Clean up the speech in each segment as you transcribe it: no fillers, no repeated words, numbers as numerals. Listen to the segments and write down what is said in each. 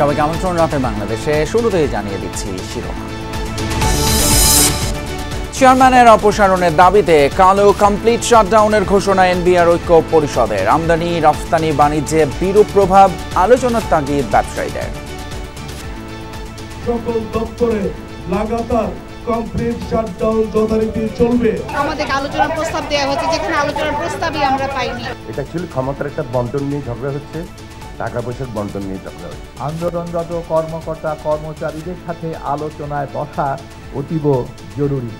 সবাইকে আমন্ত্রণ রাতের বাংলাদেশে। শুরুতেই জানিয়ে দিচ্ছি শিরোনাম। চেয়ারম্যানের অপসারণের দাবিতে কালো কমপ্লিট শাটডাউনের ঘোষণা এনবিআর ঐক্য পরিষদের। আমদানি রফতানি বাণিজ্যে বিরূপ প্রভাব, আলোচনার তাগিদ ব্যবসায়ীদের। সকল দপ্তরে লাগাতার কমপ্লিট শাটডাউন যথারীতি চলবে। আমাদের আলোচনার প্রস্তাব দেওয়া হচ্ছে, যেখানে আলোচনার প্রস্তাবই আমরা পাইনি। এটা অ্যাকচুয়ালি ক্ষমতার একটা বন্টন নিয়ে ঝগড়া হচ্ছে, টাকা পয়সার বন্টন নিয়ে ঝগড়া হচ্ছে। আন্দোলনরত কর্মকর্তা কর্মচারীদের সাথে আলোচনায় বসা অতীব জরুরি।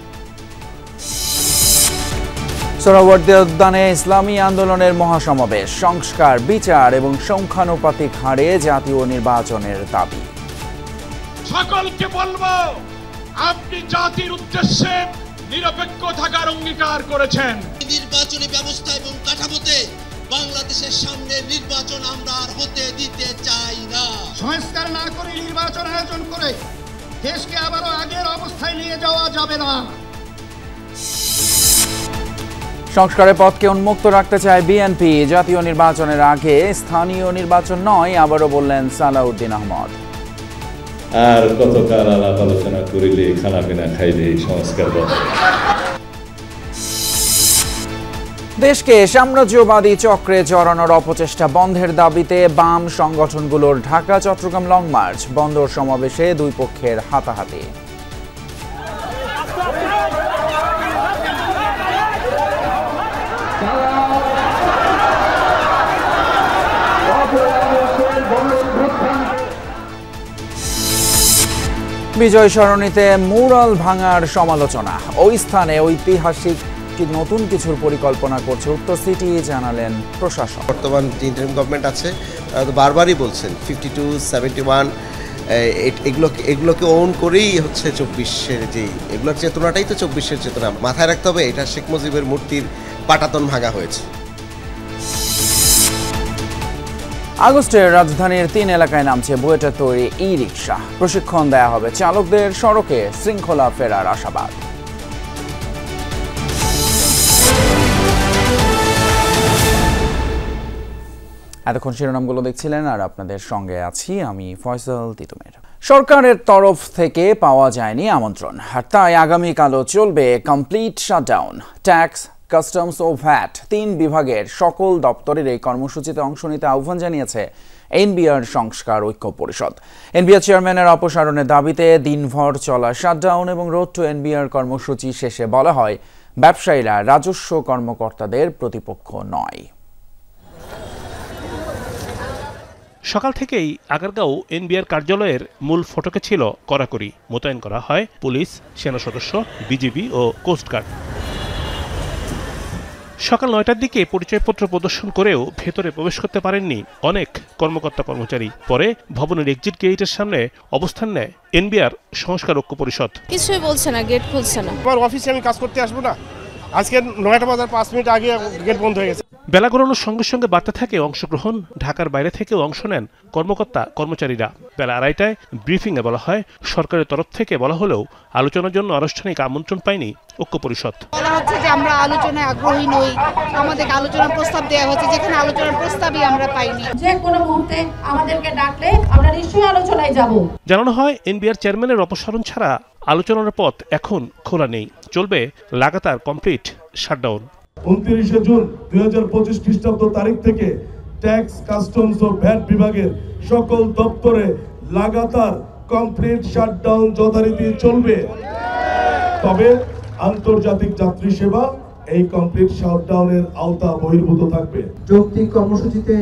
সোহরাওয়ার্দী উদ্যানে ইসলামী আন্দোলনের মহাসমাবেশ। সংস্কার, বিচার এবং সংখ্যানুপাতিক হারে জাতীয় নির্বাচনের দাবি। সকলকে বলবো, আপনি জাতির উদ্দেশ্যে নিরপেক্ষ থাকার অঙ্গীকার করেছেন। নির্বাচনী ব্যবস্থা এবং কাঠামোতে বাংলাদেশের সামনে নির্বাচন আমরা আর হতে দিতে চাই না। সংস্কার না করে নির্বাচন আয়োজন করে দেশকে আবারও আগের অবস্থায় নিয়ে যাওয়া যাবে না। সংস্কারের পথকে উন্মুক্ত রাখতে চায় বিএনপি। জাতীয় নির্বাচনের আগে স্থানীয় নির্বাচন নয়, আবারও বললেন সালাউদ্দিন আহমদ। আর কতকাল আলাপ আলোচনা করিলে খানাপিনা খাইলে সংস্কার। দেশকে সাম্রাজ্যবাদী চক্রে জড়ানোর অপচেষ্টা বন্ধের দাবিতে বাম সংগঠনগুলোর ঢাকা চট্টগ্রাম লং মার্চ। বন্দর সমাবেশে দুই পক্ষের হাতাহাতি। বিজয় সরণিতে মুরাল ভাঙার সমালোচনা। ওই স্থানে ঐতিহাসিক নতুন কিছুর পরিকল্পনা করছে উত্তর সিটি, জানালেন প্রশাসক। বর্তমান যে ইন্টারিম গভর্নমেন্ট আছে তারা তো বারবারই বলছেন 52, 71 এগুলোকে ওন করেই হচ্ছে 24-এর যেই এগুলোর চেতনাটাই তো 24-এর চেতনা। মাথায় রাখতে হবে এটা শেখ মুজিবের মূর্তির পাটাতন ভাঙা হয়েছে। আগস্টে রাজধানীর 3 এলাকায় নামছে বুয়েটে তৈরি ই রিকশা। প্রশিক্ষণ দেয়া হবে চালকদের, সড়কে শৃঙ্খলা ফেরার আশাবাদ। এতক্ষণ শিরোনামগুলো দেখছিলেন, আর আপনাদের সঙ্গে আছি আমি ফয়সাল তিতুমের। সরকারের তরফ থেকে পাওয়া যায়নি আমন্ত্রণ, আর তাই আগামীকালও চলবে কমপ্লিট শাটডাউন। ট্যাক্স, কাস্টমস ও ভ্যাট 3 বিভাগের সকল দপ্তরের এই কর্মসূচিতে অংশ নিতে আহ্বান জানিয়েছে এনবিআর সংস্কার ঐক্য পরিষদ। এনবিআর চেয়ারম্যানের অপসারণের দাবিতে দিনভর চলা শাটডাউন এবং রোড টু এনবিআর কর্মসূচি শেষে বলা হয়, ব্যবসায়ীরা রাজস্ব কর্মকর্তাদের প্রতিপক্ষ নয়। সকাল থেকেই আগারগাঁও এনবিআর কার্যালয়ের মূল ফটকে ছিল কড়াকড়ি। মোতায়েন করা হয় পুলিশ, সেনা সদস্য, বিজিবি ও কোস্টগার্ড। সকাল 9টার দিকে পরিচয়পত্র প্রদর্শন করেও ভেতরে প্রবেশ করতে পারেননি অনেক কর্মকর্তা কর্মচারী। পরে ভবনের এক্সিট গেটের সামনে অবস্থান নেয় এনবিআর সংস্কার ঐক্য পরিষদ। কিছুই বলছে না, গেট খুলছে না। আমার অফিসে আমি কাজ করতে আসবো না, আজকে 9টা বাজার 5 মিনিট আগে গেট বন্ধ হয়ে গেছে। বেলা গড়ানোর সঙ্গে সঙ্গে বার্তা থাকে অংশগ্রহণ। ঢাকার বাইরে থেকেও অংশ নেন কর্মকর্তা কর্মচারীরা। বেলা 2:30টায় ব্রিফিংয়ে বলা হয়, সরকারের তরফ থেকে বলা হলেও আলোচনার জন্য আনুষ্ঠানিক আমন্ত্রণ পায়নি ঐক্য পরিষদ। বলা হচ্ছে যে আমরা আলোচনায় আগ্রহী নই, আমাদের আলোচনার প্রস্তাব দেওয়া হচ্ছে, যেখানে আলোচনার প্রস্তাবই আমরা পাইনি। যে কোনো মুহূর্তে আমাদেরকে ডাকলে আমরা নিশ্চয়ই আলোচনায় যাব। জানানো হয়, এনবিআর চেয়ারম্যানের অপসারণ ছাড়া আলোচনার পথ এখন খোলা নেই। চলবে লাগাতার কমপ্লিট শাটডাউন। 29 জুন 2025 খ্রিস্টাব্দ তারিখ থেকে ট্যাক্স, কাস্টমস ও ভ্যাট বিভাগের সকল দপ্তরে লাগাতার কমপ্লিট শাটডাউন যথারীতি চলবে। তবে আন্তর্জাতিক যাত্রী সেবা এই কমপ্লিট শাটডাউনের আওতা বহির্ভূত থাকবে। যৌক্তিক কর্মসূচিতে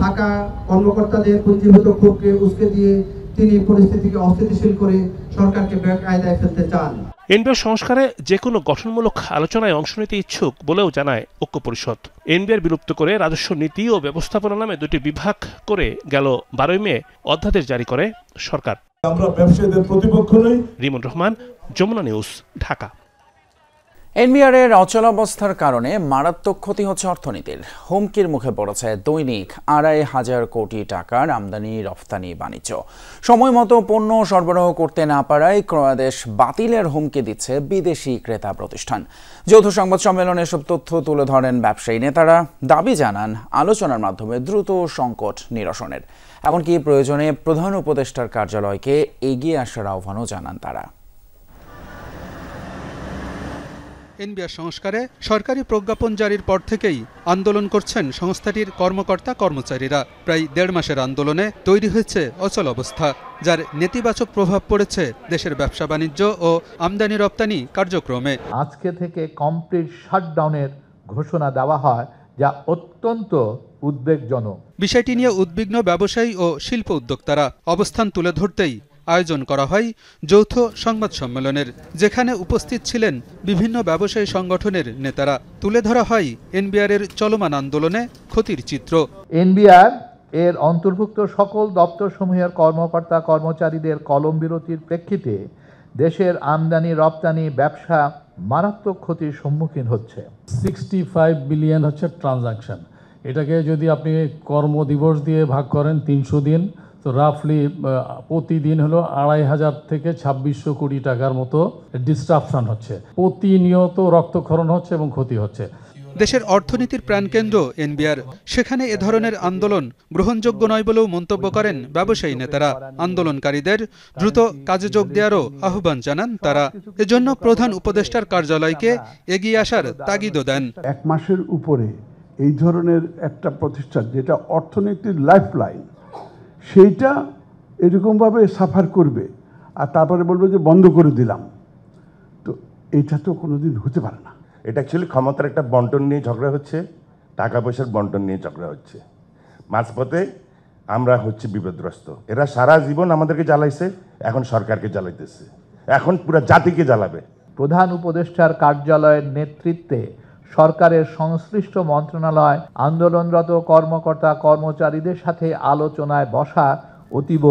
থাকা কর্মকর্তাদের পুঞ্জীভূত ক্ষোভকে উস্কে দিয়ে তিনি পরিস্থিতিকে অস্থিতিশীল করে সরকারকে বেকায়দায় ফেলতে চান। এনবিআর সংস্কারে যে কোনো গঠনমূলক আলোচনায় অংশ নিতে ইচ্ছুক বলেও জানায় ঐক্য পরিষদ। এনবিআর বিলুপ্ত করে রাজস্ব নীতি ও ব্যবস্থাপনা নামে 2টি বিভাগ করে গেল 12 মে অধ্যাদেশ জারি করে সরকার। আমরা ব্যবসায়ীদের প্রতিপক্ষ নই। রিমন রহমান, যমুনা নিউজ, ঢাকা। এনবিআরের অচলাবস্থার কারণে মারাত্মক ক্ষতি হচ্ছে অর্থনীতির। হুমকির মুখে পড়েছে দৈনিক ২৫০০ কোটি টাকার আমদানি রফতানি বাণিজ্য। সময় মতো পণ্য সরবরাহ করতে না পারায় ক্রয়াদেশ বাতিলের হুমকি দিচ্ছে বিদেশি ক্রেতা প্রতিষ্ঠান। যৌথ সংবাদ সম্মেলনে এসব তথ্য তুলে ধরেন ব্যবসায়ী নেতারা। দাবি জানান আলোচনার মাধ্যমে দ্রুত সংকট নিরসনের। এমনকি প্রয়োজনে প্রধান উপদেষ্টার কার্যালয়কে এগিয়ে আসার আহ্বানও জানান তারা। এনবিআর সংস্কারে সরকারি প্রজ্ঞাপন জারির পর থেকেই আন্দোলন করছেন সংস্থাটির কর্মকর্তা কর্মচারীরা। প্রায় ১.৫ মাসের আন্দোলনে তৈরি হয়েছে অচল অবস্থা, যার নেতিবাচক প্রভাব পড়েছে দেশের ব্যবসা বাণিজ্য ও আমদানি রপ্তানি কার্যক্রমে। আজকে থেকে কমপ্লিট শাটডাউনের ঘোষণা দেওয়া হয়, যা অত্যন্ত উদ্বেগজনক। বিষয়টি নিয়ে উদ্বিগ্ন ব্যবসায়ী ও শিল্প উদ্যোক্তারা। অবস্থান তুলে ধরতেই আয়োজন করা হয় যৌথ সংবাদ সম্মেলনের, যেখানে উপস্থিত ছিলেন বিভিন্ন ব্যবসায়ী সংগঠনের নেতারা। তুলে ধরা হয় এনবিআরের চলমান আন্দোলনে ক্ষতির চিত্র। এনবিআর এর অন্তর্ভুক্ত সকল দপ্তরসমূহের কর্মকর্তা কর্মচারীদের কলম বিরতির প্রেক্ষিতে দেশের আমদানি রপ্তানি ব্যবসা মারাত্মক ক্ষতির সম্মুখীন হচ্ছে। 65 বিলিয়ন হচ্ছে ট্রানজাকশন। এটাকে যদি আপনি কর্মদিবস দিয়ে ভাগ করেন 300 দিন, তো রাফলি প্রতিদিন হলো ২৫০০ থেকে ২৬০০ কোটি টাকার মতো ডিস্ট্রাপশন হচ্ছে। প্রতিনিয়ত রক্তক্ষরণ হচ্ছে এবং ক্ষতি হচ্ছে। দেশের অর্থনীতির প্রাণকেন্দ্র এনবিআর, সেখানে এ ধরনের আন্দোলন গ্রহণযোগ্য নয় বলেও মন্তব্য করেন ব্যবসায়ী নেতারা। আন্দোলনকারীদের দ্রুত কাজে যোগ দেওয়ারও আহ্বান জানান তারা। এজন্য প্রধান উপদেষ্টার কার্যালয়কে এগিয়ে আসার তাগিদও দেন। ১ মাসের উপরে এই ধরনের একটা প্রতিষ্ঠান যেটা অর্থনীতির লাইফলাইন, সেইটা এরকমভাবে সাফার করবে আর তারপরে বলবে যে বন্ধ করে দিলাম, তো এটা তো কোনোদিন হতে পারে না। এটা অ্যাকচুয়ালি ক্ষমতার একটা বন্টন নিয়ে ঝগড়া হচ্ছে, টাকা পয়সার বন্টন নিয়ে ঝগড়া হচ্ছে। মাঝপথে আমরা হচ্ছে বিপদগ্রস্ত। এরা সারা জীবন আমাদেরকে জ্বালাইছে, এখন সরকারকে জ্বালাইতেছে, এখন পুরো জাতিকে জ্বালাবে। প্রধান উপদেষ্টার কার্যালয়ের নেতৃত্বে সরকারের সংশ্লিষ্ট মন্ত্রণালয় আন্দোলনরত কর্মকর্তা কর্মচারীদের সাথে আলোচনায় বসা অতীব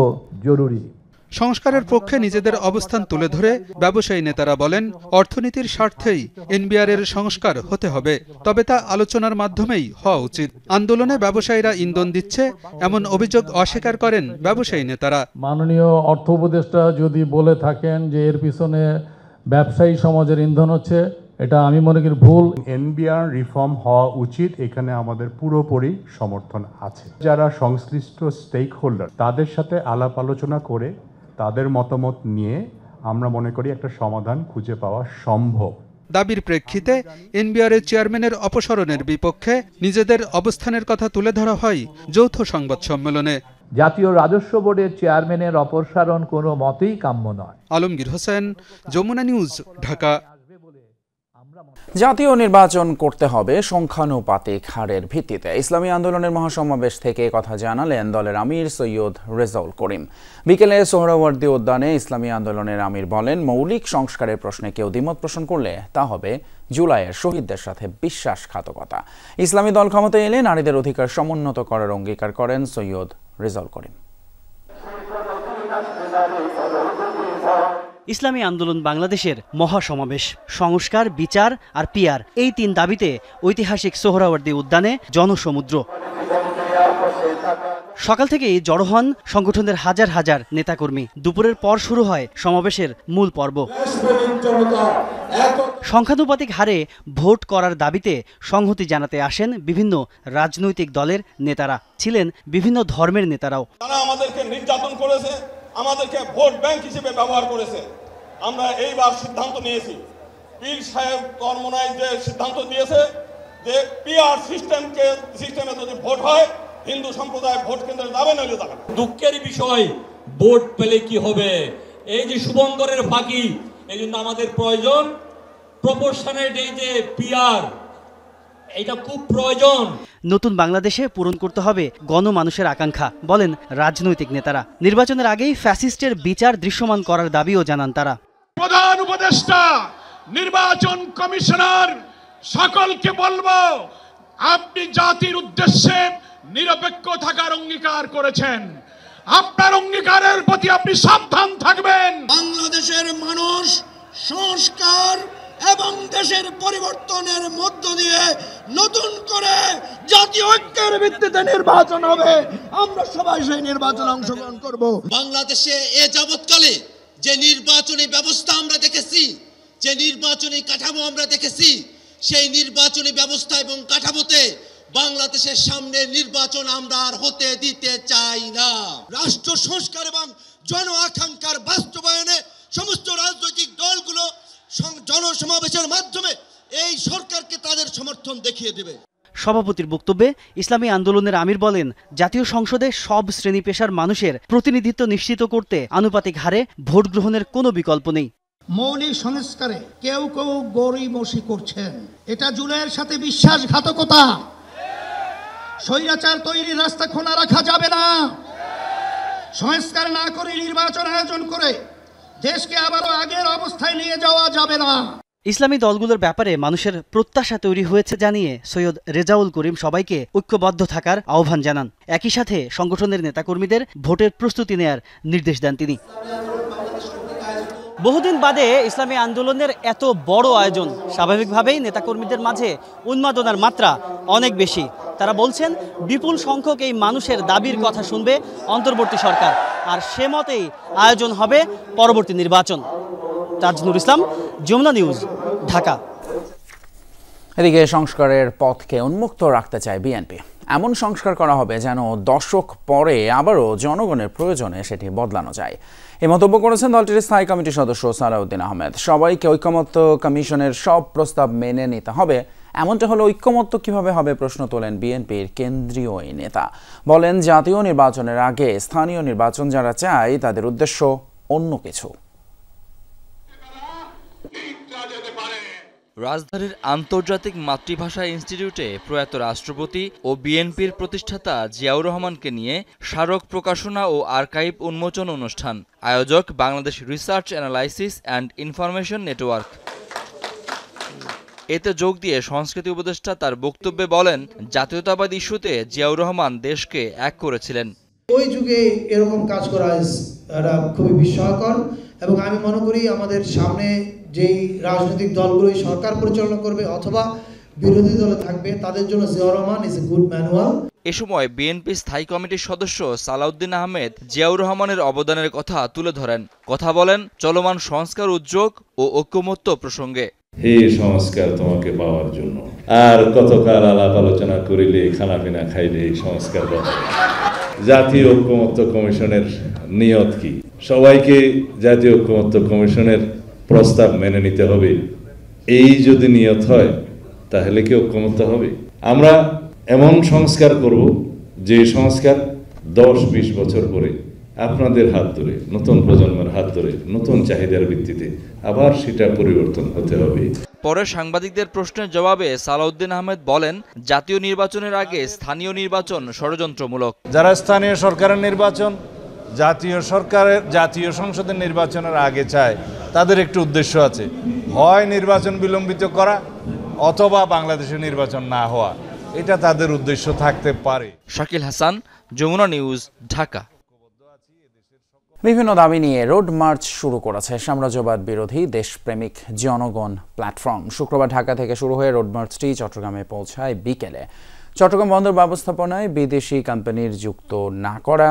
জরুরি। সংস্কারের পক্ষে নিজেদের অবস্থান তুলে ধরে ব্যবসায়ী নেতারা বলেন, অর্থনীতির স্বার্থেই এনবিআরের সংস্কার হতে হবে, তবে তা আলোচনার মাধ্যমেই হওয়া উচিত। আন্দোলনে ব্যবসায়ীরা ইন্ধন দিচ্ছে এমন অভিযোগ অস্বীকার করেন ব্যবসায়ী নেতারা। মাননীয় অর্থ উপদেষ্টা যদি বলে থাকেন যে এর পিছনে ব্যবসায়ী সমাজের ইন্ধন হচ্ছে, এটা আমি মনে করি ভুল। এনবিআর রিফর্ম হওয়া উচিত, এখানে আমাদের পুরোপুরি সমর্থন আছে। যারা সংশ্লিষ্ট স্টেক হোল্ডার, তাদের সাথে আলাপ আলোচনা করে তাদের মতামত নিয়ে আমরা মনে করি একটা সমাধান খুঁজে পাওয়া সম্ভব। দাবির প্রেক্ষিতে এনবিআরের চেয়ারম্যানের অপসারণের বিপক্ষে নিজেদের অবস্থানের কথা তুলে ধরা হয় যৌথ সংবাদ সম্মেলনে। জাতীয় রাজস্ব বোর্ডের চেয়ারম্যানের অপসারণ কোনো মতেই কাম্য নয়। আলমগীর হোসেন, যমুনা নিউজ, ঢাকা। জাতীয় নির্বাচন করতে হবে সংখ্যানুপাতিক হারের ভিত্তিতে। ইসলামী আন্দোলনের মহাসমাবেশ থেকে কথা জানালেন দলের আমির সৈয়দ রেজাউল করিম। বিকেলে সোহরাওয়ার্দী উদ্যানে ইসলামী আন্দোলনের আমির বলেন, মৌলিক সংস্কারের প্রশ্নে কেউ দ্বিমত পোষণ করলে তা হবে জুলাইয়ের শহীদদের সাথে বিশ্বাসঘাতকতা। ইসলামী দল ক্ষমতায় এলে নারীদের অধিকার সমুন্নত করার অঙ্গীকার করেন সৈয়দ রেজাউল করিম। ইসলামী আন্দোলন বাংলাদেশের মহাসমাবেশ, সংস্কার, বিচার আর পিয়ার, এই 3 দাবিতে ঐতিহাসিক সোহরাওয়ার্দী উদ্যানে জনসমুদ্র। সকাল থেকেই জড়ো হন সংগঠনের হাজার হাজার নেতাকর্মী। দুপুরের পর শুরু হয় সমাবেশের মূল পর্ব। সংখ্যানুপাতিক হারে ভোট করার দাবিতে সংহতি জানাতে আসেন বিভিন্ন রাজনৈতিক দলের নেতারা, ছিলেন বিভিন্ন ধর্মের নেতারাও। তারা আমাদেরকে নির্যাতন করেছে, আমাদেরকে ভোট ব্যাংক হিসেবে ব্যবহার করেছে। আমরা এইবার সিদ্ধান্ত নিয়েছি, পীর সাহেব কর্মনায় যে সিদ্ধান্ত দিয়েছে যে পিআর সিস্টেমে যদি ভোট হয়, হিন্দু সম্প্রদায় ভোট কেন্দ্রে যাবে, নইলে যাবে। দুঃখের বিষয়, ভোট পেলে কি হবে, এই যে শুভঙ্করের ফাঁকি, এই জন্য আমাদের প্রয়োজন প্রপোর্শনেট, এই যে পিআর, এটা খুব প্রয়োজন। নতুন বাংলাদেশে পূরণ করতে হবে গণমানুষের আকাঙ্ক্ষা, বলেন রাজনৈতিক নেতারা। নির্বাচনের আগেই ফ্যাসিস্টের বিচার দৃশ্যমান করার দাবিও জানান তারা। প্রধান উপদেষ্টা, নির্বাচন কমিশনার, সকলকে বলবো, আপনি জাতির উদ্দেশ্যে নিরপেক্ষ থাকার অঙ্গীকার করেছেন, আপনার অঙ্গীকারের প্রতি আপনি সাবধান থাকবেন। বাংলাদেশের মানুষ সংস্কার এবং দেশের পরিবর্তনের মধ্য দিয়ে নতুন করে জাতীয় ঐক্যের ভিত্তিতে নির্বাচন হবে। আমরা সবাই সেই নির্বাচনে অংশগ্রহণ করব। বাংলাদেশে এ যাবৎকালে যে নির্বাচনী ব্যবস্থা আমরা দেখেছি, যে নির্বাচনী কাঠামো আমরা দেখেছি, সেই নির্বাচনী ব্যবস্থা এবং কাঠামোতে বাংলাদেশের সামনে নির্বাচন আমরা আর হতে দিতে চাই না। রাষ্ট্র সংস্কার এবং জন আকাঙ্ক্ষার বাস্তবায়নে সমস্ত রাজনৈতিক দলগুলো জনসমাবেশের মাধ্যমে এই সরকারকে তাদের সমর্থন দেখিয়ে দেবে। সভাপতির বক্তব্যে ইসলামী আন্দোলনের আমির বলেন, জাতীয় সংসদে সব শ্রেণী পেশার মানুষের প্রতিনিধিত্ব নিশ্চিত করতে আনুপাতিক হারে ভোট গ্রহণের কোনো বিকল্প নেই। মৌলিক সংস্কারে কেউ কেউ গড়িমসি করছেন, এটা জুলাইয়ের সাথে বিশ্বাসঘাতকতা। স্বৈরাচার তৈরির রাস্তা খোলা রাখা যাবে না। সংস্কার না করে নির্বাচন আয়োজন করে দেশকে আবারও আগের অবস্থায় নিয়ে যাওয়া যাবে না। ইসলামী দলগুলোর ব্যাপারে মানুষের প্রত্যাশা তৈরি হয়েছে জানিয়ে সৈয়দ রেজাউল করিম সবাইকে ঐক্যবদ্ধ থাকার আহ্বান জানান। একই সাথে সংগঠনের নেতাকর্মীদের ভোটের প্রস্তুতি নেয়ার নির্দেশ দেন তিনি। বহুদিন বাদে ইসলামী আন্দোলনের এত বড় আয়োজন, স্বাভাবিকভাবেই নেতাকর্মীদের মাঝে উন্মাদনার মাত্রা অনেক বেশি। তারা বলছেন বিপুল সংখ্যক এই মানুষের দাবির কথা শুনবে অন্তর্বর্তী সরকার, আর সে মতেই আয়োজন হবে পরবর্তী নির্বাচন। তাজনুর ইসলাম, যমুনা নিউজ, ঢাকা। এদিকে সংস্কারের পথকে উন্মুক্ত রাখতে চায় বিএনপি। এমন সংস্কার করা হবে যেন দশক পরে আবারও জনগণের প্রয়োজনে সেটি বদলানো যায়। এই মন্তব্য করেছেন দলটির স্থায়ী কমিটির সদস্য সালাউদ্দিন আহমেদ। সবাইকে ঐকমত্য কমিশনের সব প্রস্তাব মেনে নিতে হবে, এমনটা হলে ঐকমত্য কিভাবে হবে প্রশ্ন তোলেন বিএনপির কেন্দ্রীয় এই নেতা। বলেন, জাতীয় নির্বাচনের আগে স্থানীয় নির্বাচন যারা চায় তাদের উদ্দেশ্য অন্য কিছু। রাজধানীর আন্তর্জাতিক মাতৃভাষা ইনস্টিটিউটে প্রয়াত রাষ্ট্রপতি ও বিএনপির প্রতিষ্ঠাতা জিয়াউর রহমানকে নিয়ে স্মারক প্রকাশনা ও আর্কাইভ উন্মোচন অনুষ্ঠান। আয়োজক Bangladesh research analysis and information network. এতে যোগ দিয়ে সংস্কৃতি উপদেষ্টা তার বক্তব্যে বলেন, জাতীয়তাবাদ ইস্যুতে জিয়াউর রহমান দেশকে এক করেছিলেন। ওই যুগে এরকম কাজ করা খুবই বিস্ময়কর, এবং আমি মনে করি আমাদের সামনে যেই রাজনৈতিক দলগুলো সরকার পরিচালনা করবে অথবা বিরোধী দলে থাকবে, তাদের জন্য Ziaur Rahman is a good manual. এ সময় বিএনপি স্থায়ী কমিটির সদস্য সালাউদ্দিন আহমেদ জিয়াউর রহমানের অবদানের কথা তুলে ধরেন। কথা বলেন চলমান সংস্কার উদ্যোগ ও ঐকমত্য প্রসঙ্গে। হে সংস্কার তোমাকে পাওয়ার জন্য আর কতকাল আলাপ আলোচনা করিলে খানাপিনা খাইলে এই সংস্কার পাবে। জাতীয় ঐকমত্য কমিশনের নিয়ত কি? সবাইকে জাতীয় ঐকমত্য কমিশনের প্রস্তাব মেনে নিতে হবে। এই যদি নিয়ত হয় তাহলে কি ঐকমত্য হবে? আমরা এমন সংস্কার করব যে সংস্কার 10-20 বছর পরে আপনাদের হাত ধরে, নতুন প্রজন্মের হাত ধরে, নতুন চাহিদার ভিত্তিতে আবার সেটা পরিবর্তন হতে হবে। পরে সাংবাদিকদের প্রশ্নের জবাবে সালাউদ্দিন আহমেদ বলেন, জাতীয় নির্বাচনের আগে স্থানীয় নির্বাচন ষড়যন্ত্রমূলক। যারা স্থানীয় সরকারের নির্বাচন জাতীয় সংসদের নির্বাচনের আগে চায়, তাদের একটু উদ্দেশ্য আছে, হয় নির্বাচন বিলম্বিত করা অথবা বাংলাদেশের নির্বাচন না হওয়া। এটা তাদের উদ্দেশ্য থাকতে পারে। শাকিল হাসান, যমুনা নিউজ, ঢাকা। বিভিন্ন দাবি নিয়ে রোড মার্চ শুরু করেছে সাম্রাজ্যবাদ বিরোধী দেশপ্রেমিক জনগণ প্ল্যাটফর্ম। শুক্রবার ঢাকা থেকে শুরু হয়ে রোড মার্চটি চট্টগ্রামে পৌঁছায় বিকেলে। চট্টগ্রাম বন্দর ব্যবস্থাপনায় বিদেশি কোম্পানির যুক্ত না করা,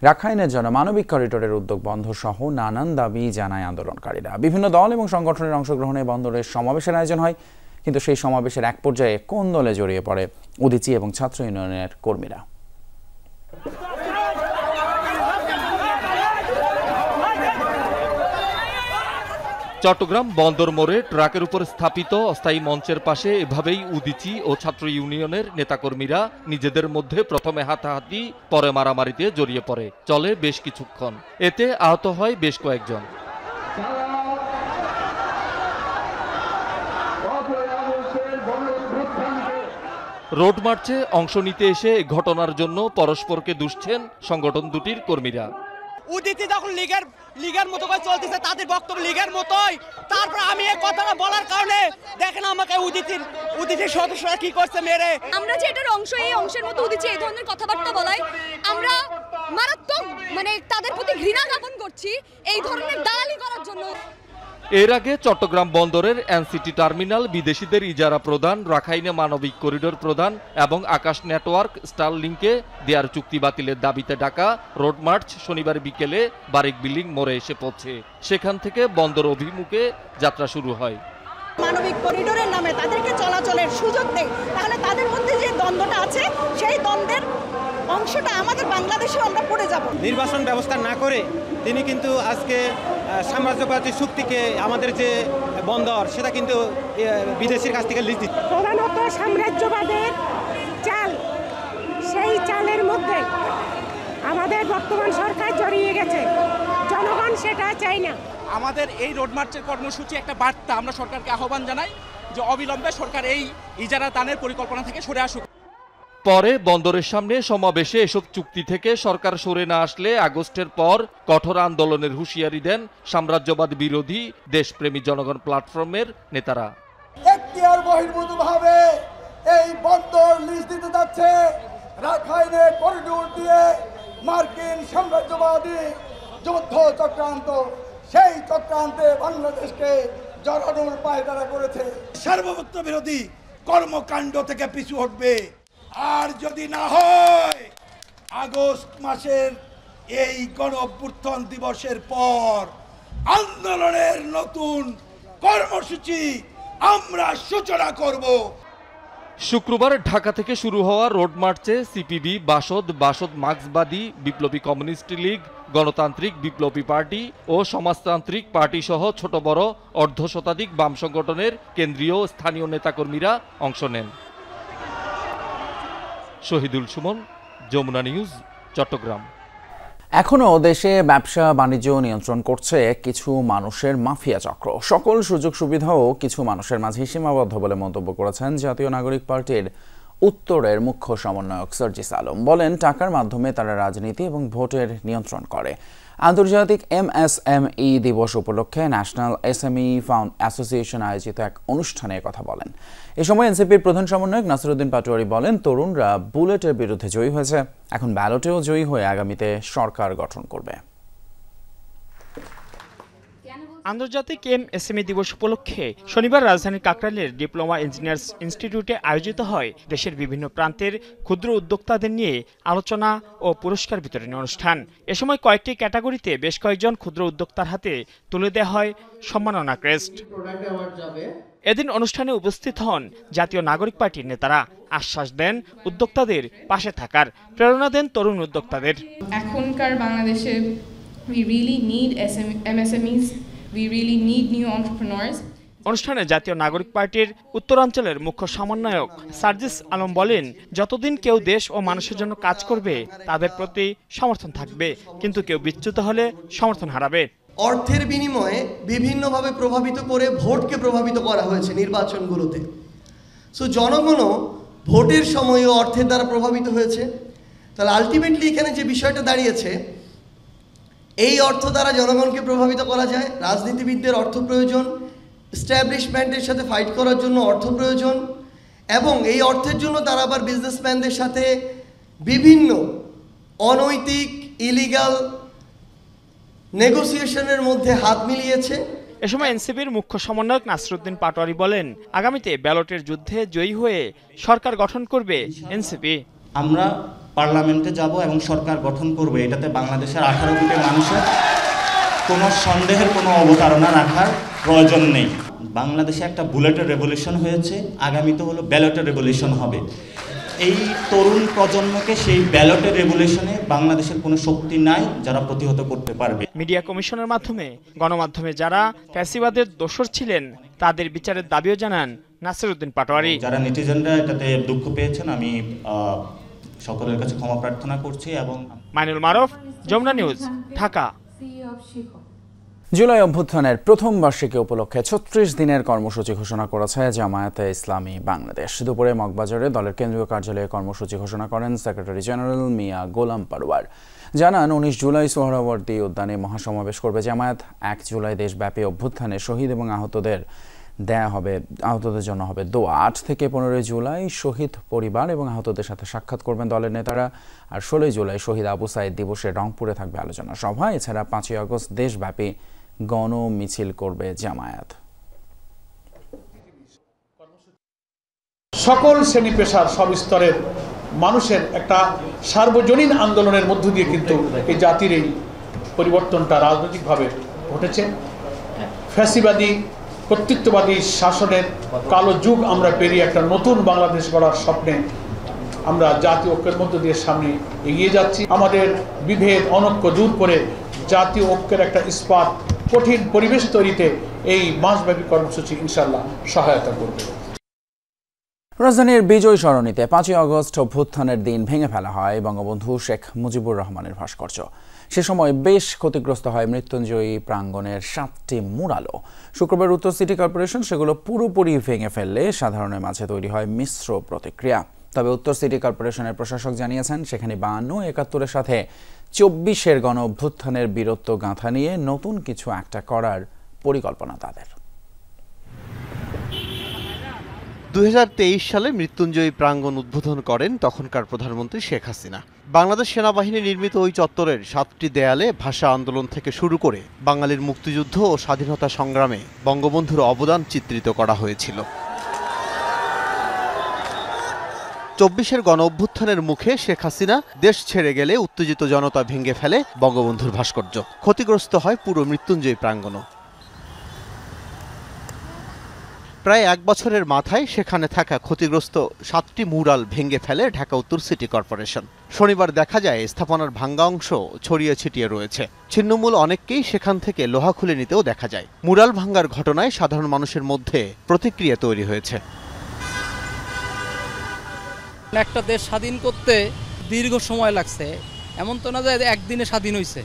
রাখাইনের জন্য মানবিক করিডোরের উদ্যোগ বন্ধ সহ নানান দাবি জানায় আন্দোলনকারীরা। বিভিন্ন দল এবং সংগঠনের অংশগ্রহণে বন্দরের সমাবেশের আয়োজন হয়, কিন্তু সেই সমাবেশের এক পর্যায়ে কোন দলে জড়িয়ে পড়ে উদীচী এবং ছাত্র ইউনিয়নের কর্মীরা। চট্টগ্রাম বন্দর মোড়ে ট্রাকের উপর স্থাপিত অস্থায়ী মঞ্চের পাশে এভাবেই উদীচী ও ছাত্র ইউনিয়নের নেতাকর্মীরা নিজেদের মধ্যে প্রথমে হাতাহাতি, পরে মারামারিতে জড়িয়ে পড়ে। চলে বেশ কিছুক্ষণ, এতে আহত হয় বেশ কয়েকজন। রোড মার্চে অংশ নিতে এসে ঘটনার জন্য পরস্পরকে দুষছেন সংগঠন দুটির কর্মীরা। উদীচী যখন লিগের মতো করে চলতেছে, তাদের বক্তব্য লিগের মতোই। তারপর আমি এই কথাটা বলার কারণে দেখেন আমাকে উদীচীর সদস্যরা কি করছে মেরে। আমরা যে এটার অংশ, এই অংশের মতো উদীচী এই ধরনের কথাবার্তা বলায় আমরা মারাত্মক তাদের প্রতি ঘৃণা জ্ঞাপন করছি এই ধরনের দালালি করার জন্য। এর আগে চট্টগ্রাম বন্দরের এনসিটি টার্মিনাল, বিদেশিদের ইজারা প্রদান, রাখাইনে মানবিক করিডোর প্রদান এবং আকাশ নেটওয়ার্ক স্টারলিংকে দেয়ার চুক্তি বাতিলের দাবিতে ডাকা রোড মার্চ শনিবার বিকেলে বারিক বিল্ডিং মোড়ে এসে পৌঁছে। সেখান থেকে বন্দর অভিমুখে যাত্রা শুরু হয়। মানবিক করিডোরের নামে তাদেরকে চলাচলের সুযোগ দেয়, তাহলে তাদের মধ্যে যে দ্বন্দ্বটা আছে সেই দ্বন্দ্বের অংশটা আমাদের বাংলাদেশেও আমরা পড়ে যাব। নির্বাচন ব্যবস্থা না করে তিনি কিন্তু আজকে সাম্রাজ্যবাদী শক্তিকে আমাদের যে বন্দর সেটা কিন্তু বিদেশির কাছ থেকে লিজ দিচ্ছে। প্রধানত সাম্রাজ্যবাদের চাল, সেই চালের মধ্যে আমাদের বর্তমান সরকার জড়িয়ে গেছে, জনগণ সেটা চাই না। আমাদের এই রোড মার্চের কর্মসূচি একটা বার্তা, আমরা সরকারকে আহ্বান জানাই যে অবিলম্বে সরকার এই ইজারা দানের পরিকল্পনা থেকে সরে আসুক। পরে বন্দরের সামনে সমাবেশে এসব চুক্তি থেকে সরকার সরে না আসলে আগস্টের পর কঠোর আন্দোলনের হুঁশিয়ারি দেন সাম্রাজ্যবাদ বিরোধী দেশপ্রেমী জনগণ প্ল্যাটফর্মের নেতারা। এখতিয়ার বহির্ভূতভাবে এই বন্দর লিজ দিতে যাচ্ছে রাখাইনে করিডোর দিয়ে মার্কিন সাম্রাজ্যবাদী যুদ্ধ চক্রান্ত, সেই চক্রান্তে বাংলাদেশকে জড়ানোর পায়তারা করেছে। সার্বভৌমত্ব বিরোধী কর্মকাণ্ড থেকে পিছু হটবে। আর যদি না হয় আগস্ট মাসের এই গণ অভ্যুত্থান দিবসের পর আন্দোলনের নতুন কর্মসূচি আমরা সূচনা করব। শুক্রবার ঢাকা থেকে শুরু হওয়া রোড মার্চে সিপিবি, বাসদ, মার্ক্সবাদী বিপ্লবী কমিউনিস্ট লীগ, গণতান্ত্রিক বিপ্লবী পার্টি ও সমাজতান্ত্রিক পার্টি সহ ছোট বড় অর্ধশতাধিক বাম সংগঠনের কেন্দ্রীয় ও স্থানীয় নেতাকর্মীরা অংশ নেন। শহীদুল সুমন, যমুনা নিউজ, চট্টগ্রাম। এখনও দেশে ব্যবসা বাণিজ্য নিয়ন্ত্রণ করছে কিছু মানুষের মাফিয়া চক্র। সকল সুযোগ সুবিধাও কিছু মানুষের মাঝে সীমাবদ্ধ বলে মন্তব্য করেছেন জাতীয় নাগরিক পার্টির উত্তরের মুখ্য সমন্বয়ক সার্জিস আলম। বলেন, টাকার মাধ্যমে তারা রাজনীতি এবং ভোটের নিয়ন্ত্রণ করে। আন্তর্জাতিক MSME দিবস উপলক্ষে ন্যাশনাল SME অ্যাসোসিয়েশন আয়োজিত এক অনুষ্ঠানে কথা বলেন। এ সময় এনসিপির প্রধান সমন্বয়ক নাসিরউদ্দিন পাটোয়ারি বলেন, তরুণরা বুলেটের বিরুদ্ধে জয়ী হয়েছে, এখন ব্যালটেও জয়ী হয়ে আগামীতে সরকার গঠন করবে। আন্তর্জাতিক MSME দিবস উপলক্ষে শনিবার রাজধানীর কাকরাইলের ডিপ্লোমা ইঞ্জিনিয়ার্স ইনস্টিটিউটে আয়োজিত হয় দেশের বিভিন্ন প্রান্তের ক্ষুদ্র উদ্যোক্তাদের নিয়ে আলোচনা ও পুরস্কার বিতরণী অনুষ্ঠান। এ সময় কয়েকটি ক্যাটাগরিতে বেশ কয়েকজন ক্ষুদ্র উদ্যোক্তার হাতে তুলে দেওয়া হয় সম্মাননা ক্রেস্ট। এদিন অনুষ্ঠানে উপস্থিত হন জাতীয় নাগরিক পার্টির নেতারা। আশ্বাস দেন উদ্যোক্তাদের পাশে থাকার, প্রেরণা দেন তরুণ উদ্যোক্তাদের। এখনকার বাংলাদেশে we really need MSMEs. We really need new entrepreneurs. অনুষ্ঠানে জাতীয় নাগরিক পার্টির উত্তরাঞ্চলের মুখ্য সমন্বয়ক সার্জিস আলম বলেন, যতদিন কেউ দেশ ও মানুষের জন্য কাজ করবে তাদের প্রতি সমর্থন থাকবে, কিন্তু কেউ বিচ্যুত হলে সমর্থন হারাবে। অর্থের বিনিময়ে বিভিন্নভাবে প্রভাবিত করে ভোটকে প্রভাবিত করা হয়েছে নির্বাচনগুলোতে। সো জনগণও ভোটের সময়ও অর্থের দ্বারা প্রভাবিত হয়েছে। তাহলে আলটিমেটলি এখানে যে বিষয়টা দাঁড়িয়েছে, এই অর্থ দ্বারা জনগণকে প্রভাবিত করা যায়। রাজনীতিবিদদের অর্থ প্রয়োজন, এস্টাবলিশমেন্টের সাথে ফাইট করার জন্য অর্থ প্রয়োজন, এবং এই অর্থের জন্য তারা আবার বিজনেসম্যানদের সাথে বিভিন্ন অনৈতিক ইলিগাল নেগোসিয়েশনের মধ্যে হাত মিলিয়েছে। এ সময় এনসিপির মুখ্য সমন্বয়ক নাসিরউদ্দিন পাটোয়ারি বলেন, আগামীতে ব্যালটের যুদ্ধে জয়ী হয়ে সরকার গঠন করবে এনসিপি। আমরা পার্লামেন্টে যাব এবং সরকার গঠন করবে, এটাতে বাংলাদেশের 18 কোটি মানুষের কোনো সন্দেহের কোনো অবতারণা রাখার প্রয়োজন নেই। বাংলাদেশে একটা বুলেটের রেভলিউশন হয়েছে, আগামীতে হলো ব্যালটের রেভলিউশন হবে। এই তরুণ প্রজন্মকে সেই ব্যালটের রেভলিউশনে বাংলাদেশের কোনো শক্তি নাই যারা প্রতিহত করতে পারবে। মিডিয়া কমিশনের মাধ্যমে গণমাধ্যমে যারা ফ্যাসিবাদের দোষর ছিলেন তাদের বিচারের দাবিও জানান নাসিরউদ্দিন পাটোয়ারি। যারা নেটিজেনরা এটাতে দুঃখ পেয়েছেন, আমি সকলের কাছে ক্ষমা প্রার্থনা করছি। এবং মাইনুল মারুফ, যমুনা নিউজ, ঢাকা। জুলাই অভ্যুত্থানের প্রথম বার্ষিকী উপলক্ষে 36 দিনের কর্মসূচি ঘোষণা করেছে জামায়াতে ইসলামী বাংলাদেশ। দুপুরে মগবাজারে দলের কেন্দ্রীয় কার্যালয়ে কর্মসূচি ঘোষণা করেন সেক্রেটারি জেনারেল মিয়া গোলাম পারওয়ার। জানান, 19 জুলাই সোহরাওয়ার্দী উদ্যানে মহাসমাবেশ করবে জামায়াত। 1 জুলাই দেশব্যাপী অভ্যুত্থানে শহীদ এবং আহতদের জন্য হবে দোয়া। 8 থেকে 15 জুলাই শহীদ পরিবার এবং আহতদের সাথে সাক্ষাৎ করবেন দলের নেতারা। আর 16 জুলাই শহীদ আবু সাইদ দিবসে রংপুরে থাকবে আলোচনা সভা। এছাড়া 5 আগস্ট দেশব্যাপী গণ মিছিল করবে জামায়াত। সকল শ্রেণী পেশার সব স্তরের মানুষের একটা সার্বজনীন আন্দোলনের মধ্য দিয়ে কিন্তু এই জাতির এই পরিবর্তনটা রাজনৈতিকভাবে ঘটেছে। ফ্যাসিবাদী কর্তৃত্ববাদী শাসনের কালো যুগ আমরা পেরিয়ে একটা নতুন বাংলাদেশ গড়ার স্বপ্নে আমরা জাতীয় ঐক্যের মধ্য দিয়ে সামনে এগিয়ে যাচ্ছি। আমাদের বিভেদ অনৈক্য দূর করে জাতীয় ঐক্যের একটা ইস্পাত কঠিন পরিবেশ তৈরিতে এই মাসব্যাপী কর্মসূচি ইনশাআল্লাহ সহায়তা করবে। রাজধানীর বিজয় সরণিতে 5ই আগস্ট অভ্যুত্থানের দিন ভেঙে ফেলা হয় বঙ্গবন্ধু শেখ মুজিবুর রহমানের ভাস্কর্য। সে সময় বেশ ক্ষতিগ্রস্ত হয় মৃত্যুঞ্জয়ী প্রাঙ্গণের 7টি মুরালও। শুক্রবার উত্তর সিটি কর্পোরেশন সেগুলো পুরোপুরি ভেঙে ফেললে সাধারণের মাঝে তৈরি হয় মিশ্র প্রতিক্রিয়া। তবে উত্তর সিটি কর্পোরেশনের প্রশাসক জানিয়েছেন, সেখানে 52, 71-এর সাথে 24-এর গণ অভ্যুত্থানের বীরত্ব গাঁথা নিয়ে নতুন কিছু একটা করার পরিকল্পনা তাদের। 2023 সালে মৃত্যুঞ্জয়ী প্রাঙ্গণ উদ্বোধন করেন তখনকার প্রধানমন্ত্রী শেখ হাসিনা। বাংলাদেশ সেনাবাহিনী নির্মিত ওই চত্বরের 7টি দেয়ালে ভাষা আন্দোলন থেকে শুরু করে বাঙালির মুক্তিযুদ্ধ ও স্বাধীনতা সংগ্রামে বঙ্গবন্ধুর অবদান চিত্রিত করা হয়েছিল। 24-এর গণ অভ্যুত্থানের মুখে শেখ হাসিনা দেশ ছেড়ে গেলে উত্তেজিত জনতা ভেঙে ফেলে বঙ্গবন্ধুর ভাস্কর্য। ক্ষতিগ্রস্ত হয় পুরো মৃত্যুঞ্জয়ী প্রাঙ্গণও। প্রায় 1 বছরের মাথায় সেখানে থাকা ক্ষতিগ্রস্ত 7টি মুরাল ভেঙে ফেলে ঢাকা উত্তর সিটি কর্পোরেশন। শনিবার দেখা যায় স্থাপনার ভাঙ্গা অংশ ছড়িয়ে ছিটিয়ে রয়েছে। ছিন্নমূল অনেককেই সেখান থেকে লোহা খুলে নিতেও দেখা যায়। মুরাল ভাঙ্গার ঘটনায় সাধারণ মানুষের মধ্যে প্রতিক্রিয়া তৈরি হয়েছে। একটা দেশ স্বাধীন করতে দীর্ঘ সময় লাগছে, এমন তো না যে একদিনে স্বাধীন হয়েছে।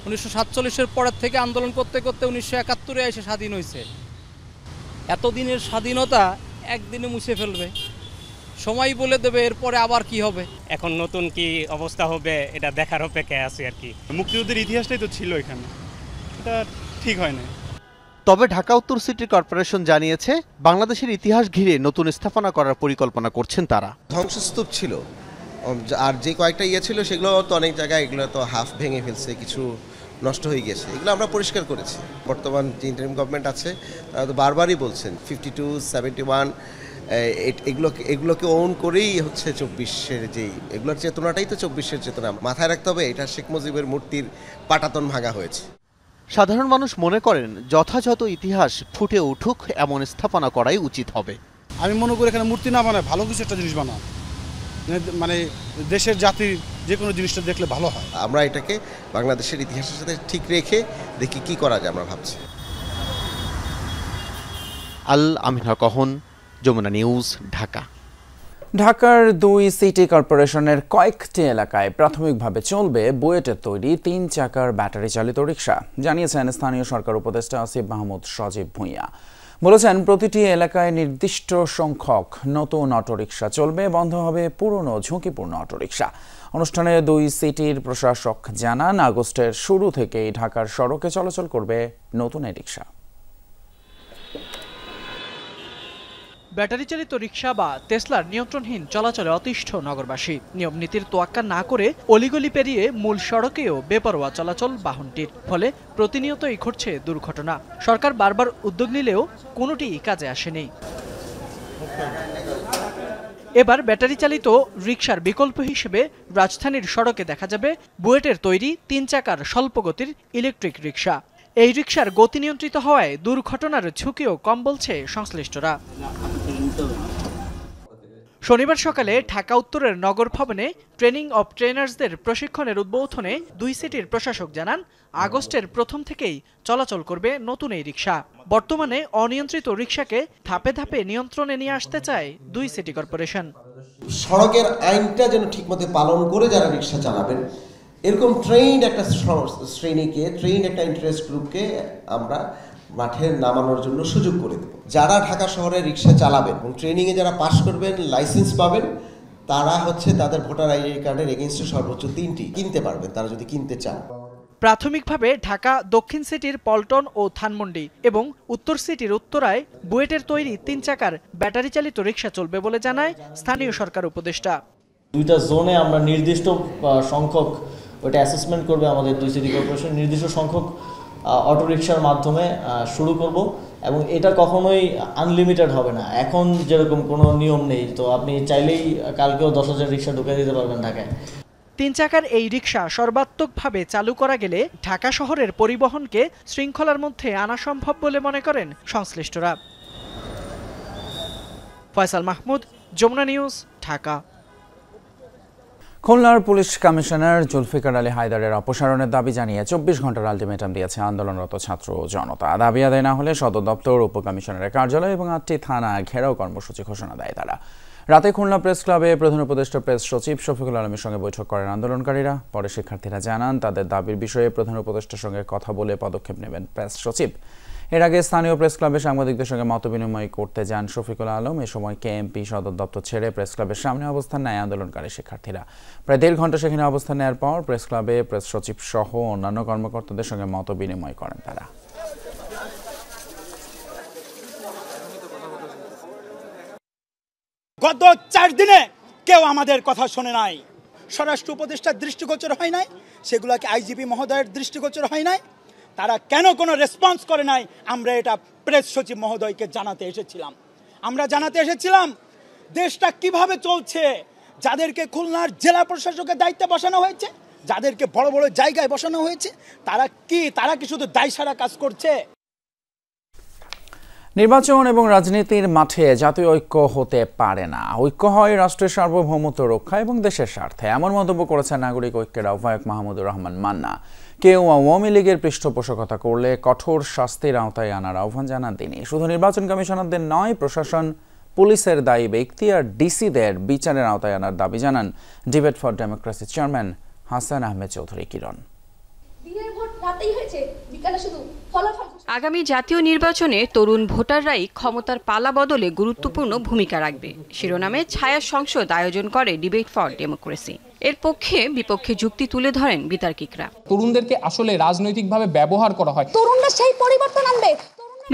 1947-এর পরের থেকে আন্দোলন করতে করতে 1971-এ এসে স্বাধীন হয়েছে। এতদিনের স্বাধীনতা একদিনে মুছে ফেলবে, সময় বলে দেবে এরপরে আবার কি হবে। এখন নতুন কি অবস্থা হবে এটা দেখার অপেক্ষায় আছে আর কি। মুক্তিযুদ্ধের ইতিহাসটাই তো ছিল এখানে, এটা ঠিক হয় না। তবে ঢাকা উত্তর সিটি কর্পোরেশন জানিয়েছে, বাংলাদেশের ইতিহাস ঘিরে নতুন স্থাপনা করার পরিকল্পনা করছেন তারা। ধ্বংসস্তূপ ছিল, আর যে কয়েকটা ছিল সেগুলো তো অনেক জায়গায় এগুলো তো হাফ ভেঙে ফেলছে, কিছু নষ্ট হয়ে গেছে। এগুলো আমরা পরিষ্কার করেছি। বর্তমান যে ইন্টারিম গভর্নমেন্ট আছে তারা তো বারবারই বলছেন 52, 71 এগুলোকে ওন করেই হচ্ছে 24-এর যেই এগুলোর চেতনাটাই তো 24-এর চেতনা। মাথায় রাখতে হবে এটা শেখ মুজিবের মূর্তির পাটাতন ভাঙা হয়েছে। সাধারণ মানুষ মনে করেন যথাযথ ইতিহাস ফুটে উঠুক এমন স্থাপনা করাই উচিত হবে। আমি মনে করি এখানে মূর্তি না বানায় ভালো কিছু একটা জিনিস বানাও, মানে দেশের জাতির যে কোনো জিনিসটা দেখলে ভালো হয়। আমরা এটাকে বাংলাদেশের ইতিহাসের সাথে ঠিক রেখে দেখি কি করা যায় আমরা ভাবছি। আল আমিনা কহন, যমুনা নিউজ, ঢাকা। ঢাকার 2 সিটি কর্পোরেশনের কয়েকটি এলাকায় প্রাথমিকভাবে চলবে বুয়েটের তৈরি 3 চাকার ব্যাটারি চালিত রিকশা, জানিয়েছেন স্থানীয় সরকার উপদেষ্টা আসিফ মাহমুদ সজীব ভূঁইয়া। বলেছেন, প্রতিটি এলাকায় নির্দিষ্ট সংখ্যক নতুন অটোরিকশা চলবে, বন্ধ হবে পুরনো ঝুঁকিপূর্ণ অটোরিকশা। অনুষ্ঠানে 2 সিটির প্রশাসক জানান, আগস্টের শুরু থেকেই ঢাকার সড়কে চলাচল করবে নতুন এই রিকশা। ব্যাটারি চালিত রিকশা বা টেসলার নিয়ন্ত্রণহীন চলাচলে অতিষ্ঠ নগরবাসী। নিয়ম নীতির তোয়াক্কা না করে অলিগলি পেরিয়ে মূল সড়কেও বেপরোয়া চলাচল বাহনটির, ফলে প্রতিনিয়তই ঘটছে দুর্ঘটনা। সরকার বারবার উদ্যোগ নিলেও কোনোটিই কাজে আসেনি। এবার ব্যাটারি চালিত রিকশার বিকল্প হিসেবে রাজধানীর সড়কে দেখা যাবে বুয়েটের তৈরি 3 চাকার স্বল্পগতির ইলেকট্রিক রিকশা। এই রিকশার গতি নিয়ন্ত্রিত হওয়ায় দুর্ঘটনার ঝুঁকিও কম বলছে সংশ্লিষ্টরা। শনিবার সকালে ঢাকা উত্তরের নগর ভবনে ট্রেনিং অব ট্রেনার্সদের প্রশিক্ষণের উদ্বোধনে 2 সিটির প্রশাসক জানান, আগস্টের প্রথম থেকেই চলাচল করবে নতুন এই রিকশা। বর্তমানে অনিয়ন্ত্রিত রিকশাকে ধাপে ধাপে নিয়ন্ত্রণে নিয়ে আসতে চায় 2 সিটি কর্পোরেশন। সড়কের আইনটা যেন ঠিকমতো পালন করে যারা রিকশা চালাবেন, এরকম ট্রেইন একটা শ্রেণীকে, ট্রেইন একটা ইন্টারেস্ট গ্রুপকে আমরা মাঠে নামানোর জন্য সুযোগ করে দেব। যারা ঢাকা শহরে রিকশা চালাবেন এবং ট্রেনিংয়ে যারা পাশ করবেন, লাইসেন্স পাবেন, তারা হচ্ছে তাদের ভোটার আইডি কার্ডের এগেইনস্টে সর্বোচ্চ 3টি কিনতে পারবেন, তারা যদি কিনতে চান। প্রাথমিকভাবে ঢাকা দক্ষিণ সিটির পল্টন ও ধানমন্ডি এবং উত্তর সিটির উত্তরায় বুয়েটের তৈরি 3 চাকার ব্যাটারি চালিত রিকশা চলবে বলে জানায় স্থানীয় সরকার উপদেষ্টা। 2টা জোনে আমরা নির্দিষ্ট সংখ্যক ওটা অ্যাসেসমেন্ট করবে আমাদের 2 সিটি কর্পোরেশন, নির্দিষ্ট সংখ্যক অটোরিকশার মাধ্যমে শুরু করব এবং এটা কখনোই আনলিমিটেড হবে না। এখন যেরকম কোনো নিয়ম নেই, তো আপনি চাইলেই কালকেও 10,000 রিক্সা ঢুকে দিতে পারবেন ঢাকায়। 3 চাকার এই রিক্সা সর্বাত্মকভাবে চালু করা গেলে ঢাকা শহরের পরিবহনকে শৃঙ্খলার মধ্যে আনা সম্ভব বলে মনে করেন সংশ্লিষ্টরা। ফয়সাল মাহমুদ, যমুনা নিউজ, ঢাকা। খুলনার পুলিশ কমিশনার জুলফিকার আলী হায়দারের অপসারণের দাবি জানিয়ে 24 ঘন্টার আলটিমেটাম দিয়েছে আন্দোলনরত ছাত্র জনতা। দাবি আদায় না হলে সদর দপ্তর, উপকমিশনারের কার্যালয় এবং 8টি থানা ঘেরাও কর্মসূচি ঘোষণা দেয় তারা। রাতে খুলনা প্রেস ক্লাবে প্রধান উপদেষ্টা প্রেস সচিব শফিকুল আলমের সঙ্গে বৈঠক করেন আন্দোলনকারীরা। পরে শিক্ষার্থীরা জানান তাদের দাবির বিষয়ে প্রধান উপদেষ্টার সঙ্গে কথা বলে পদক্ষেপ নেবেন প্রেস সচিব। এর আগে স্থানীয় প্রেস ক্লাবে সাংবাদিকদের সঙ্গে মতবিনিময় করতে যান শফিকুল আলম। এ সময় কেএমপি সদর দপ্তর ছেড়ে প্রেস ক্লাবের সামনে অবস্থান নেয় আন্দোলনকারী শিক্ষার্থীরা। প্রায় 1.5 ঘন্টা সেখানে অবস্থান নেওয়ার পর প্রেস ক্লাবে প্রেস সচিব সহ অন্যান্য কর্মকর্তাদের সঙ্গে মতবিনিময় করেন তারা। গত 4 দিনে কেউ আমাদের কথা শোনে নাই। স্বরাষ্ট্র উপদেষ্টার দৃষ্টিগোচর হয় নাই, সেগুলোকে আইজিপি মহোদয়ের দৃষ্টিগোচর হয় নাই। তারা কেন কোনো রেসপন্স করে নাই, আমরা এটা প্রেস সচিব মহোদয়কে জানাতে এসেছিলাম। আমরা জানাতে এসেছিলাম দেশটা কিভাবে চলছে, যাদেরকে খুলনার জেলা প্রশাসকের দায়িত্বে বসানো হয়েছে, যাদেরকে বড় বড় জায়গায় বসানো হয়েছে, তারা কি শুধু দায়সারা কাজ করছে? নির্বাচন এবং রাজনীতির মাঠে জাতীয় ঐক্য হতে পারে না। ঐক্য হয় রাষ্ট্রের সার্বভৌমত্ব রক্ষা এবং দেশের স্বার্থে। এমন মন্তব্য করেছেন নাগরিক ঐক্যের আহ্বায়ক মাহমুদুর রহমান মান্না। কেউ আওয়ামী লীগের পৃষ্ঠপোষকতা করলে কঠোর শাস্তির আওতায় আনার আহ্বান জানান তিনি। শুধু নির্বাচন কমিশনারদের নয়, প্রশাসন, পুলিশের দায়ী ব্যক্তি আর ডিসিদের বিচারের আওতায় আনার দাবি জানান debate for democracy chairman Hasan Ahmed Chowdhury Kiran. আগামী জাতীয় নির্বাচনে তরুণ ভোটাররাই ক্ষমতার পালা বদলে গুরুত্বপূর্ণ ভূমিকা রাখবে শিরোনামে ছায়া সংসদ আয়োজন করে ডিবেট ফর ডেমোক্রেসি। এর পক্ষে বিপক্ষে যুক্তি তুলে ধরেন বিতর্কিকরা। তরুণদেরকে আসলে রাজনৈতিকভাবে ব্যবহার করা হয়, তরুণরা সেই পরিবর্তন আনবে।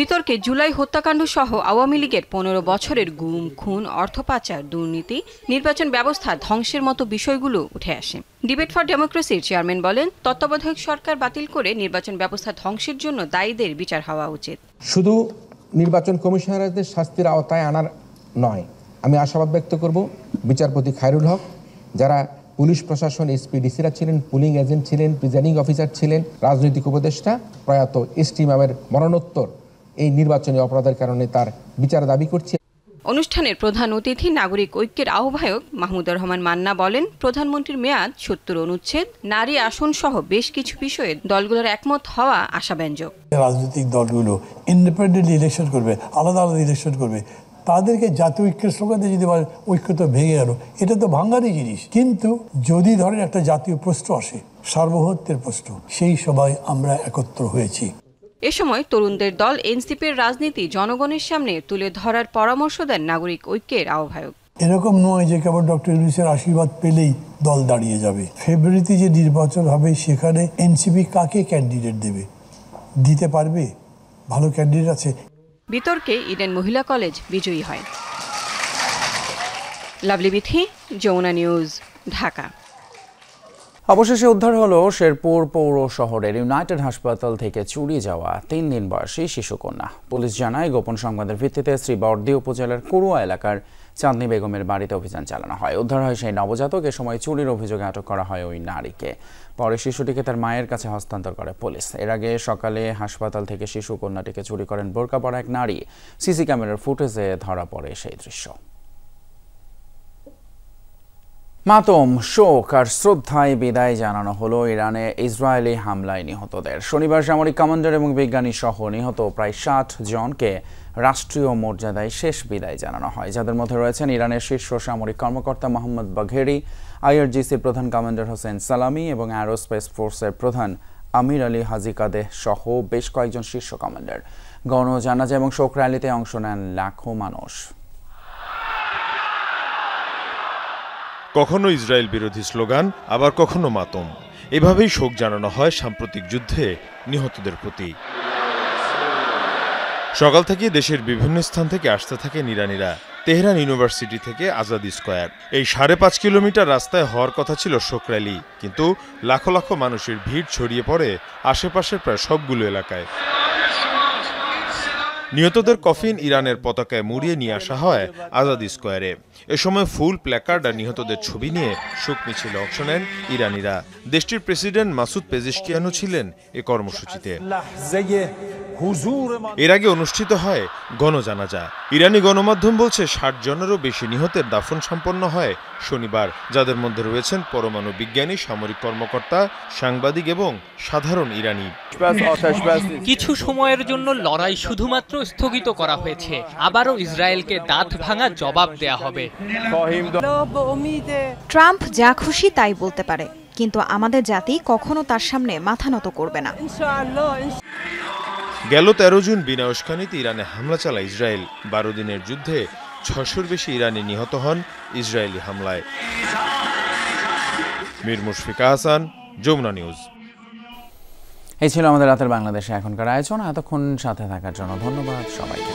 বিতর্কে জুলাই হত্যাকাণ্ড সহ আওয়ামী লীগের 15 বছরের গুম, খুন, অর্থ পাচার, দুর্নীতি, নির্বাচন ব্যবস্থা ধ্বংসের মতো বিষয়গুলো উঠে আসে। ডিবেট ফর ডেমোক্রেসির চেয়ারম্যান বলেন, তত্ত্বাবধায়ক সরকার বাতিল করে নির্বাচন ব্যবস্থা ধ্বংসের জন্য দায়ীদের বিচার হওয়া উচিত। শুধু নির্বাচন কমিশনারদের শাস্তির আওতায় আনার নয়, আমি আশাবাদ ব্যক্ত করব বিচারপতি খায়রুল হক, যারা পুলিশ প্রশাসন, এসপি, ডিসিরা ছিলেন, পুলিং এজেন্ট ছিলেন, প্রিজাইডিং অফিসার ছিলেন, রাজনৈতিক উপদেষ্টা, প্রয়াত এসটি ইমামের মরণোত্তর এই নির্বাচনী অপরাধের কারণে তার বিচার দাবি করছে। অনুষ্ঠানের প্রধান অতিথি নাগরিক ঐক্যের আহ্বায়ক মাহমুদুর রহমান মান্না বলেন, প্রধানমন্ত্রীর মেয়াদ, 70 অনুচ্ছেদ, নারী আসন সহ বেশ কিছু বিষয়ে দলগুলোর একমত হওয়া আশাব্যঞ্জক। রাজনৈতিক দলগুলো ইন্ডিপেন্ডেন্ট ইলেকশন করবে, আলাদা আলাদা ইলেকশন করবে, তাদেরকে জাতীয় ঐক্যের স্লোগানে যদি বলে ঐক্য তো ভেঙে গেল, এটা তো ভাঙ্গারই জিনিস। কিন্তু যদি ধরেন একটা জাতীয় প্রশ্ন আসে, সার্বভৌমত্বের প্রশ্ন, সেই সবাই আমরা একত্র হয়েছি। এ সময় তরুণদের দল এনসিপির রাজনীতি জনগণের সামনে তুলে ধরার পরামর্শ দেন নাগরিক ঐক্যের আহ্বায়ক। এরকম নয় যে কেবল ডক্টর ইউনূসের আশীর্বাদ পেলেই দল দাঁড়িয়ে যাবে। ফেব্রুয়ারিতে যে নির্বাচন হবে সেখানে এনসিপি কাকে ক্যান্ডিডেট দেবে, দিতে পারবে? ভালো ক্যান্ডিডেট আছে। বিতর্কে ইডেন মহিলা কলেজ বিজয়ী হয়। Lovely Bithi, Jamuna News, Dhaka. অবশেষে উদ্ধার হলো শেরপুর পৌর শহরের ইউনাইটেড হাসপাতাল থেকে চুরি যাওয়া 3 দিন বয়সী শিশুকন্যা। পুলিশ জানায়, গোপন সংবাদের ভিত্তিতে শ্রীবর্দী উপজেলার কুড়ুয়া এলাকার চাঁদনী বেগমের বাড়িতে অভিযান চালানো হয়। উদ্ধার হয় সেই নবজাতক। এ সময় চুরির অভিযোগে আটক করা হয় ওই নারীকে। পরে শিশুটিকে তার মায়ের কাছে হস্তান্তর করে পুলিশ। এর আগে সকালে হাসপাতাল থেকে শিশুকন্যাটিকে চুরি করেন বোরকা পরা এক নারী। সিসি ক্যামেরার ফুটেজে ধরা পড়ে সেই দৃশ্য। মাতম, শোক আর শ্রদ্ধায় বিদায় জানানো হলো ইরানে ইসরায়েলি হামলায় নিহতদের। শনিবার সামরিক কমান্ডার এবং বিজ্ঞানী সহ নিহত প্রায় 60 জনকে রাষ্ট্রীয় মর্যাদায় শেষ বিদায় জানানো হয়, যাদের মধ্যে রয়েছেন ইরানের শীর্ষ সামরিক কর্মকর্তা মোহাম্মদ বাঘেরি, আইআরজিসির প্রধান কমান্ডার হোসেন সালামি এবং অ্যারোস্পেস ফোর্সের প্রধান আমির আলী হাজিকাদেহ সহ বেশ কয়েকজন শীর্ষ কমান্ডার। গণজানাজা এবং শোক র্যালিতে অংশ নেন লাখো মানুষ। কখনো ইসরায়েল বিরোধী স্লোগান, আবার কখনো মাতম। এভাবেই শোক জানানো হয় সাম্প্রতিক যুদ্ধে নিহতদের প্রতি। সকাল থেকে দেশের বিভিন্ন স্থান থেকে আসতে থাকেন ইরানিরা। তেহরান ইউনিভার্সিটি থেকে আজাদি স্কয়ার। এই 5.5 কিলোমিটার রাস্তায় হওয়ার কথা ছিল শোক র্যালি, কিন্তু লাখো লাখো মানুষের ভিড় ছড়িয়ে পড়ে আশেপাশের প্রায় সবগুলো এলাকায়। নিহতদের কফিন ইরানের পতাকায় মুড়িয়ে নিয়ে আসা হয় আজাদি স্কয়ারে। এ সময় ফুল, প্ল্যাকার্ড আর নিহতদের ছবি নিয়ে শোক মিছিলে অংশ নেন ইরানিরা। দেশটির প্রেসিডেন্ট মাসুদ পেজেশকিয়ানও ছিলেন এ কর্মসূচিতে। এর আগে অনুষ্ঠিত হয় গণজানাজা। ইরানি গণমাধ্যম বলছে 60 জনেরও বেশি নিহতের দাফন সম্পন্ন হয় শনিবার, যাদের মধ্যে রয়েছেন পরমাণু বিজ্ঞানী, সামরিক কর্মকর্তা, সাংবাদিক এবং সাধারণ ইরানি। কিছু সময়ের জন্য লড়াই শুধুমাত্র স্থগিত করা হয়েছে, আবারও ইসরায়েলকে দাঁত ভাঙা জবাব দেয়া হবে। ট্রাম্প যা খুশি তাই বলতে পারে, কিন্তু আমাদের জাতি কখনো তার সামনে মাথা নত করবে না। গেল 13 জুন বিনা উস্কানিতে ইরানে হামলা চালায় ইসরায়েল। 12 দিনের যুদ্ধে 600-র বেশি ইরানি নিহত হন ইসরায়েলি হামলায়। মীর মুশফিকা হাসান, যমুনা নিউজ। এই ছিল আমাদের রাতের বাংলাদেশে এখনকার আয়োজন। এতক্ষণ সাথে থাকার জন্য ধন্যবাদ সবাইকে।